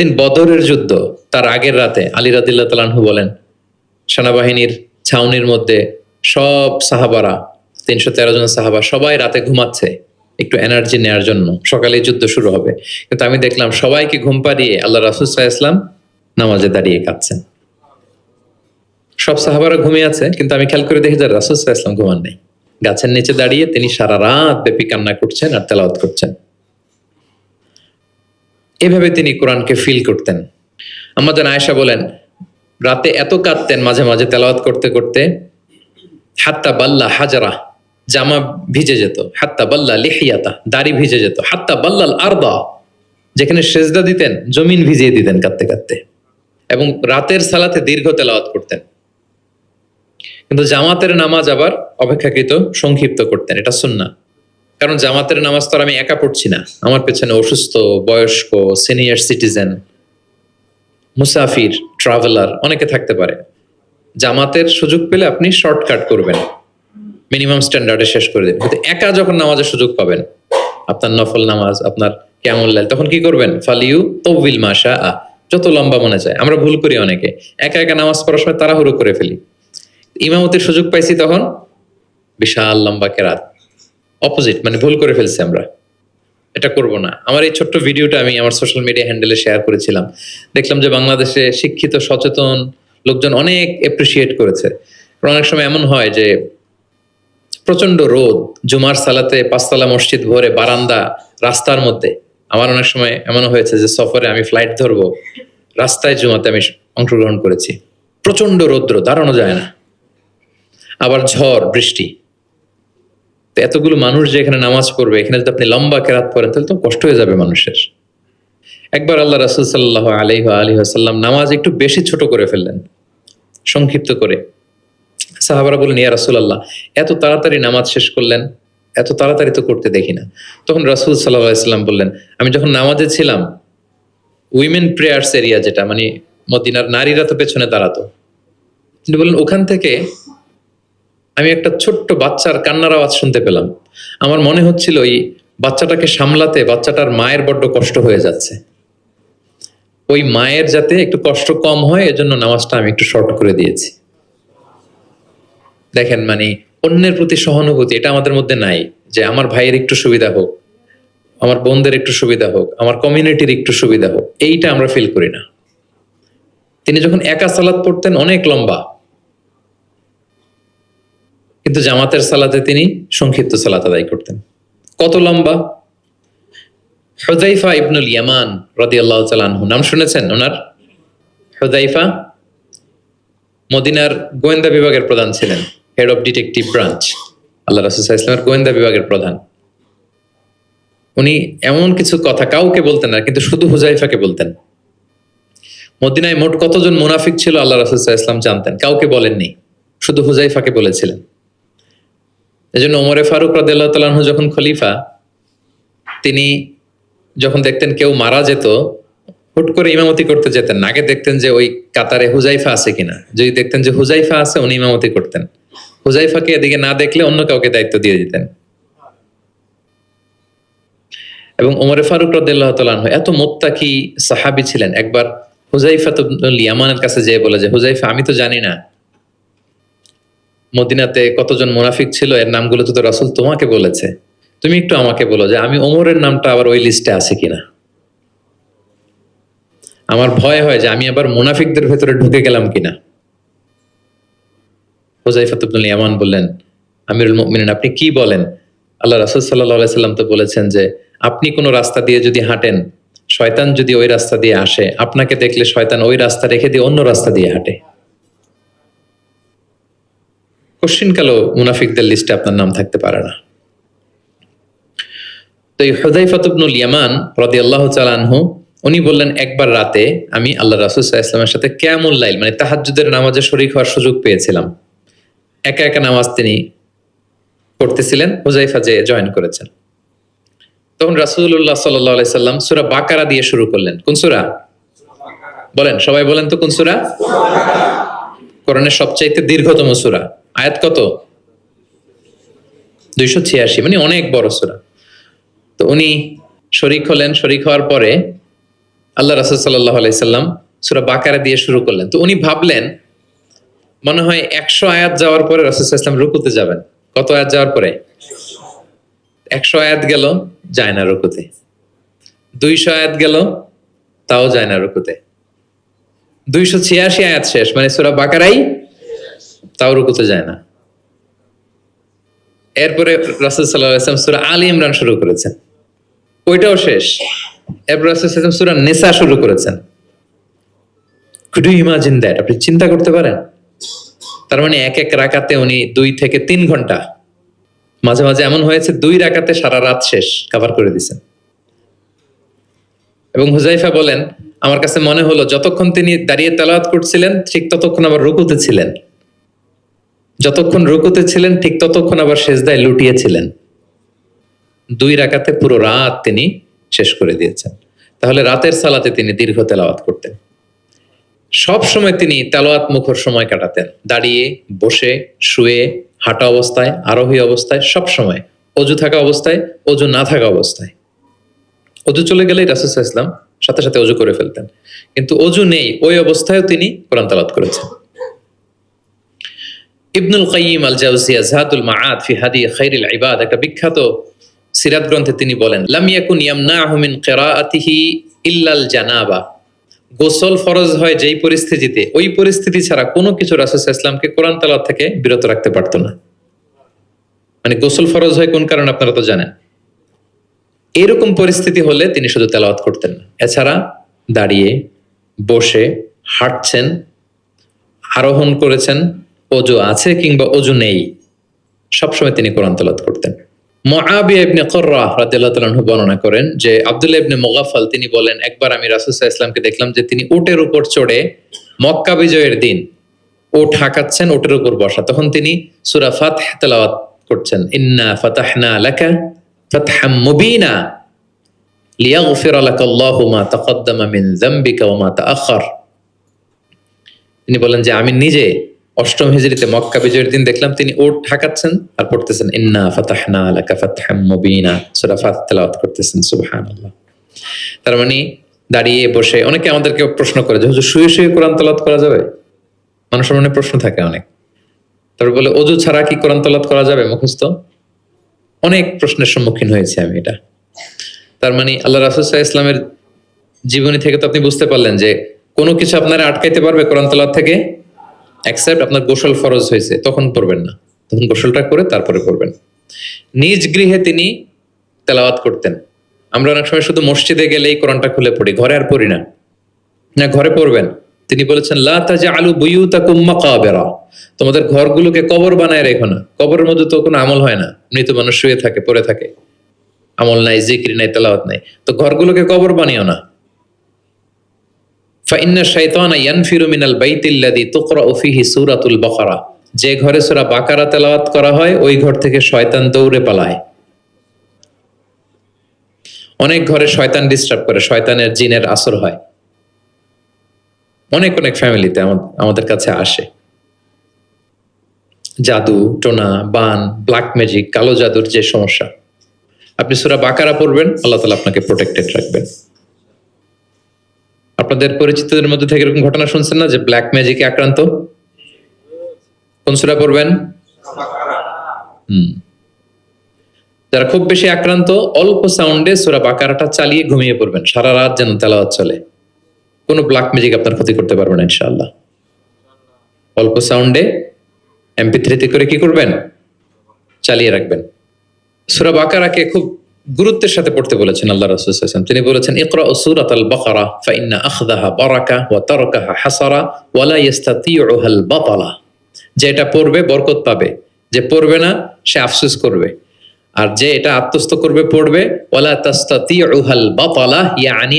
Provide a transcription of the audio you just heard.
দিন বদরের যুদ্ধ, তার আগের রাতে আলী রাদিয়াল্লাহু তাআলা আনহু বলেন, সেনাবাহিনীর ছাউনির মধ্যে সব সাহাবারা, 313 জন সাহাবা সবাই রাতে ঘুমাচ্ছে একটু এনার্জি নেওয়ার জন্য, সকালে যুদ্ধ শুরু হবে। কিন্তু আমি দেখলাম সবাইকে ঘুম পাড়িয়ে আল্লাহ রাসূল সাল্লাল্লাহু আলাইহি ওয়াসাল্লাম নামাজে দাঁড়িয়ে কাঁদছেন। সব সাহাবারা ঘুমিয়ে আছে, কিন্তু আমি খেয়াল করে দেখি যে রাসূল সাল্লাল্লাহু আলাইহি ওয়াসাল্লাম ঘুমান নেই। গাছের নিচে দাঁড়িয়ে তিনি সারা রাত ব্যাপী কান্না করছেন আর তেলাওয়াত করছেন। এভাবে তিনি কোরআনকে ফিল করতেন। আমাদের আয়েশা বলেন, রাতে এত কাঁদতেন মাঝে মাঝে তেলাওয়াত করতে করতে, হাত্তা বাল্লা হাজারা, জামা ভিজে যেত, হাত্তা বাল্লা লিহিয়াতা, দাড়ি ভিজে যেত, হাত্তা বাল্লাল আরদা, যেখানে সেজদা দিতেন জমিন ভিজিয়ে দিতেন কাঁদতে কাঁদতে। এবং রাতের সালাতে দীর্ঘ তেলাওয়াত করতেন। কিন্তু জামাতের নামাজ আবার অপেক্ষাকৃত সংক্ষিপ্ত করতেন, এটা সুন্নাহ। কারণ জামাতের নামাজ তো আর আমি একা পড়ছি না, আমার পেছনে অসুস্থ, বয়স্ক, সিনিয়র সিটিজেন, মুসাফির, ট্রাভেলার অনেকে থাকতে পারে। জামাতের সুযোগ পেলে আপনি শর্টকাট করবেন, মিনিমাম স্ট্যান্ডার্ডে শেষ করে দেবেন। কিন্তু একা যখন নামাজের সুযোগ পাবেন, আপনার নফল নামাজ, আপনার কিয়ামুল লাইল, তখন কি করবেন? ফালিউ তৌবিল মাশা আ, যত লম্বা মনে চায়। আমরা ভুল করি অনেকে, একা একা নামাজ পড়ার সময় তাড়াহুড়ো করে ফেলি। ইমামতির সুযোগ পাইছি তখন বিশাল লম্বা কেরাত, অপোজিট, মানে ভুল করে ফেলছি আমরা, এটা করব না। আমার এই ছোট্ট ভিডিওটা আমি আমার সোশ্যাল মিডিয়া হ্যান্ডেলে শেয়ার করেছিলাম। দেখলাম যে বাংলাদেশে শিক্ষিত সচেতন লোকজন অনেক এপ্রিসিয়েট করেছে। অনেক সময় এমন হয় যে প্রচন্ড রোদ, জুমার সালাতে পাঁচতলা মসজিদ ভরে বারান্দা, রাস্তার মধ্যে। আমার অনেক সময় এমন হয়েছে যে সফরে আমি ফ্লাইট ধরবো, রাস্তায় জুমাতে আমি অংশগ্রহণ করেছি। প্রচন্ড রৌদ্র, দাঁড়ানো যায় না, আবার ঝড় বৃষ্টি। এতগুলো মানুষ যে এখানে নামাজ পড়বে, এখানে যদি আপনি লম্বা কেরাত পড়েন তাহলে তো কষ্ট হয়ে যাবে মানুষের। একবার আল্লাহ রাসূল সাল্লাল্লাহু আলাইহি ওয়াসাল্লাম নামাজ একটু বেশি ছোট করে ফেললেন, সংক্ষিপ্ত করে। সাহাবারা বললেন, ইয়া রাসূলুল্লাহ, এত তাড়াতাড়ি নামাজ শেষ করলেন, এত তাড়াতাড়ি তো করতে দেখি না। তখন রাসূল সাল্লাল্লাহু আলাইহি ওয়াসাল্লাম বললেন, আমি যখন নামাজে ছিলাম, উইমেন প্রেয়ার্স এরিয়া, যেটা মানে মদিনার নারীরা তো পেছনে দাঁড়াতো, তিনি বললেন ওখান থেকে আমি একটা ছোট্ট বাচ্চার কান্নার আওয়াজ শুনতে পেলাম। আমার মনে হচ্ছিল এই বাচ্চাটাকে সামলাতে বাচ্চাটার মায়ের বড্ড কষ্ট হয়ে যাচ্ছে, ওই মায়ের যাতে একটু কষ্ট কম হয় এজন্য নামাজটা আমি একটু শর্ট করে দিয়েছি। দেখেন, মানে অন্যের প্রতি সহানুভূতি, এটা আমাদের মধ্যে নাই। যে আমার ভাইয়ের একটু সুবিধা হোক, আমার বোনদের একটু সুবিধা হোক, আমার কমিউনিটির একটু সুবিধা হোক, এইটা আমরা ফিল করি না। তিনি যখন একা সালাত পড়তেন অনেক লম্বা, কিন্তু জামাতের সালাতে তিনি সংক্ষিপ্ত সালাত আদায় করতেন। কত লম্বা? হুযায়ফা ইবনুল ইয়ামান রাদিয়াল্লাহু তাআলা আনহু, নাম শুনেছেন ওনার? হুযায়ফা মদিনার গোয়েন্দা বিভাগের প্রধান ছিলেন, হেড অফ ডিটেকটিভ ব্রাঞ্চ, আল্লাহ রাসূল সাল্লাল্লাহু আলাইহি ওয়াসাল্লামের গোয়েন্দা বিভাগের প্রধান। উনি এমন কিছু কথা কাউকে বলতেন না, কিন্তু শুধু হুযায়ফাকে বলতেন। মদিনায় মোট কতজন মুনাফিক ছিল আল্লাহ রাসূল সাল্লাল্লাহু আলাইহি ওয়াসাল্লাম জানতেন, কাউকে বলেননি, শুধু হুযায়ফাকে বলেছিলেন। এজন্য ওমরে ফারুক রাদিয়াল্লাহু তাআলা আনহু যখন খলিফা, তিনি যখন দেখতেন কেউ মারা যেত, হুট করে ইমামতি করতে যেতেন না, আগে দেখতেন যে ওই কাতারে হুযায়ফা আছে কিনা। যদি দেখতেন যে হুযায়ফা আছে, উনি ইমামতি করতেন। হুযায়ফাকে এদিকে না দেখলে অন্য কাউকে দায়িত্ব দিয়ে দিতেন। এবং ওমরে ফারুক রাদিয়াল্লাহু তাআলা আনহু এত মুত্তাকি সাহাবী ছিলেন, একবার হুযায়ফা ইবনুল ইয়ামানের কাছে যেয়ে বলে যে, হুযায়ফা, আমি তো জানি না মদিনাতে কতজন মুনাফিক ছিল, এর নামগুলো তো রাসূল তোমাকে বলেছে, তুমি একটু আমাকে বলো যে আমি ওমরের নামটা আবার ওই লিস্টে আছে কিনা। আমার ভয় হয় যে আমি আবার মুনাফিকদের ভেতরে ঢুকে গেলাম কিনা। হুযায়ফা ইবনুল ইয়ামান বললেন, আমিরুল মুমিনিন, আপনি কি বলেন? আল্লাহ রাসূল সাল্লাল্লাহু আলাইহি ওয়াসাল্লাম তো বলেছেন যে আপনি কোন রাস্তা দিয়ে যদি হাঁটেন, শয়তান যদি ওই রাস্তা দিয়ে আসে, আপনাকে দেখলে শয়তান ওই রাস্তা রেখে দিয়ে অন্য রাস্তা দিয়ে হাঁটে। কোশ্চিনকালেও মুনাফিকদের লিস্টে আপনার নাম থাকতে পারে না। তো এই হুযায়ফা ইবনুল ইয়ামান রাদিয়াল্লাহু তাআলা আনহু, উনি বললেন, একবার রাতে আমি আল্লাহ রাসূল সাল্লাল্লাহু আলাইহি ওয়াসাল্লামের সাথে কিয়ামুল লাইল, মানে তাহাজ্জুদের নামাজে শরীক হওয়ার সুযোগ পেয়েছিলাম। একা একা নামাজ তিনি করতেছিলেন, হুযায়ফা যে জয়েন করেছেন। তখন রাসূলুল্লাহ সাল্লাল্লাহু আলাইহি সাল্লাম সূরা বাকারা দিয়ে শুরু করলেন। কোন সূরা? বলেন, সবাই বলেন তো কোন সূরা? কোরআনের সবচাইতে দীর্ঘতম সূরা। আয়াত কত? 286, মানে অনেক বড় সূরা। তো উনি শরীক হলেন, শরীক হওয়ার পরে আল্লাহ রাসূল সাল্লাল্লাহু আলাইহি সাল্লাম সূরা বাকারা দিয়ে শুরু করলেন। তো উনি ভাবলেন মনে হয় 100 আয়াত যাওয়ার পরে রাসূল সাল্লাল্লাহু আলাইহি সাল্লাম রুকুতে যাবেন। কত আয়াত যাওয়ার পরে? 100 আয়াত গেল, যায় না রুকুতে। 200 আয়াত গেল, তাও যায় না রুকুতে। 286 আয়াত শেষ, মানে সূরা বাকারাই, তাও রুকুতে যায় না। এরপরে রাসূল সাল্লাল্লাহু আলাইহি ওয়াসাল্লাম সূরা আলী ইমরান শুরু করেছেন, ওইটাও শেষ। এরপর রাসূল সাল্লাল্লাহু আলাইহি ওয়াসাল্লাম সূরা নিসা শুরু করেছেন। Could you imagine that? আপনি চিন্তা করতে পারেন? তার মানে এক এক রাকাতে উনি 2 থেকে 3 ঘন্টা, মাঝে মাঝে এমন হয়েছে 2 রাকাতে সারা রাত শেষ কভার করে দিয়েছেন। এবং হুযায়ফা বলেন, আমার কাছে মনে হলো যতক্ষণ তিনি দাঁড়িয়ে তেলাওয়াত করছিলেন ঠিক ততক্ষণ আবার রুকুতে ছিলেন, যতক্ষণ রুকুতে ছিলেন ঠিক ততক্ষণ আবার সিজদায় লুটিয়েছিলেন। 2 রাকাতে পুরো রাত তিনি শেষ করে দিয়েছেন। তাহলে রাতের সালাতে তিনি দীর্ঘ তেলাওয়াত করতেন। সব সময় তিনি তেলাওয়াত মুখর সময় কাটাতেন, দাঁড়িয়ে, বসে, শুয়ে, হাঁটা অবস্থায়, আরোহী অবস্থায়, সব সময়। অজু থাকা অবস্থায়, অজু না থাকা অবস্থায়। অজু চলে গেলেই রাসূল সাল্লাল্লাহু আলাইহি ওয়াসাল্লাম সাথে সাথে অজু করে ফেলতেন, কিন্তু অজু নেই ওই অবস্থায়ও তিনি কোরআন তেলাওয়াত করেছেন। ইবনুল কাইয়িম আল জাওজিয়া যাদুল মাআদ ফি হাদি খায়রিল ইবাদ, একটা বিখ্যাত সিরাত গ্রন্থে তিনি বলেন, লাম ইয়াকুন ইয়ামনাহু মিন কিরাআতিহি ইল্লাল জানাবা। গোসল ফরজ হয় যেই পরিস্থিতিতে, ওই পরিস্থিতি ছাড়া কোনো কিছু রাসূল সাল্লাল্লাহু আলাইহি ওয়াসাল্লামকে কোরআন তেলাওয়াত থেকে বিরত রাখতে পারতো না। মানে গোসল ফরজ হয় কোন কারণে আপনারা তো জানেন। এরকম পরিস্থিতি হলে তিনি শুধু তেলাওয়াত করতেন না, এছাড়া দাঁড়িয়ে, বসে, হাঁটছেন, আরোহণ করেছেন, অজু আছে কিংবা অজু নেই, সবসময় তিনি কোরআন তেলাওয়াত করতেন। মুআবিয়া ইবনে কুররা রাদিয়াল্লাহু তাআলা আনহু বর্ণনা করেন যে আব্দুল্লাহ ইবনে মুগাফফাল তিনি বলেন, একবার আমি রাসূল সাল্লাল্লাহু আলাইহি ওয়াসাল্লামকে দেখলাম যে তিনি উটের উপর চড়ে মক্কা বিজয়ের দিন উট হাঁকাচ্ছেন, উটের উপর বসা। তখন তিনি সূরা ফাতহ তেলাওয়াত করছেন, ইন্না ফাতাহনা লাকা ফাতহাম মুবিনা লিয়াগফিরা লাকাল্লাহু মা তাকদ্দামা মিন যামবিকা ওয়া মা তাআখার। তিনি বলেন যে আমি নিজে 8ম হিজরিতে মক্কা বিজয়ের দিন দেখলাম তিনি উট হাঁকাচ্ছেন আর পড়তেছেন ইন্না ফাতাহনা লাকা ফাতহাম মুবিনা, সূরা ফাতহ তেলাওয়াত করতেছেন। সুবহানাল্লাহ। তার মানে দাঁড়িয়ে, বসে। অনেকে আমাদেরকে প্রশ্ন করে যে হুজুর শুয়ে শুয়ে কোরআন তেলাওয়াত করা যাবে? মানুষের মনে প্রশ্ন থাকে অনেক। তারপর বলে অজু ছাড়া কি কোরআন তেলাওয়াত করা যাবে মুখস্থ? অনেক প্রশ্নের সম্মুখীন হয়েছে আমি এটা। তার মানে আল্লাহ রাসূল সাল্লাল্লাহু আলাইহি ওয়াসাল্লামের জীবনী থেকে তো আপনি বুঝতে পারলেন যে কোনো কিছু আপনারা আটকাইতে পারবে কোরআন তেলাওয়াত থেকে, এক্সেপ্ট আপনার গোসল ফরজ হয়েছে, তখন পড়বেন না, তখন গোসলটা করে তারপরে পড়বেন। নিজ গৃহে তিনি তেলাওয়াত করতেন। আমরা অনেক সময় শুধু মসজিদে গেলেই কোরআনটা খুলে পড়ি, ঘরে আর পড়ি না। না, ঘরে পড়বেন। তিনি বলেছেন লা তাজআলু বুয়ুতাকুম মাকাবিরা, তোমাদের ঘরগুলোকে কবর বানায় রেখো না। কবরের মধ্যে তো কোনো আমল হয় না, মৃত মানুষ শুয়ে থাকে, পড়ে থাকে, আমল নাই, জিকির নাই, তেলাওয়াত নাই। তো ঘরগুলোকে কবর বানিও না। ফাইন্না শাইতানা ইয়ানফিরু মিনাল বাইতিল্লাযী তুকরাউ ফীহি সূরাতুল বাকারা, যে ঘরে সূরা বাকারা তেলাওয়াত করা হয় ওই ঘর থেকে শয়তান দৌড়ে পালায়। অনেক ঘরে শয়তান ডিস্টার্ব করে, শয়তানের জিনের আসর হয়। অনেক অনেক ফ্যামিলিতে আমাদের কাছে আসে। জাদু টোনা, বান, ব্ল্যাক ম্যাজিক, কালো জাদুর যে সমস্যা, আপনি সূরা বাকারা পড়বেন, আল্লাহ তাআলা আপনাকে প্রোটেক্টেড রাখবেন। আপনাদের পরিচিতদের মধ্যে থেকে এরকম ঘটনা শুনছেন না যে ব্ল্যাক ম্যাজিকে আক্রান্ত? কোন সূরা পড়বেন? যারা খুব বেশি আক্রান্ত, অল্প সাউন্ডে সূরা বাকারাটা চালিয়ে ঘুমিয়ে পড়বেন, সারা রাত যেন তেলাওয়াত চলে। কোনো ব্ল্যাক ম্যাজিক আপনার ক্ষতি করতে পারবে না ইনশাআল্লাহ। অল্প সাউন্ডে MP3 করে কি করবেন? চালিয়ে রাখবেন। সূরা বাকারাকে খুব গুরুত্বের সাথে পড়তে বলেছেন আল্লাহ রাসূল সাল্লাল্লাহু আলাইহি ওয়াসাল্লাম। তিনি বলেছেন ইকরাউ সূরাতাল বাকারা ফাইন্না আখযাহা বারাকা ওয়া তারকাহা হাসারা ওয়া লা ইস্তাতিউহাল বাতালা। যেটা পড়বে বরকত পাবে, যে পড়বে না সে আফসোস করবে। আর যে এটা আত্মস্থ করবে, পড়বে, ওয়ালা তাস্তাতিউহাল বাতালা ইয়ানি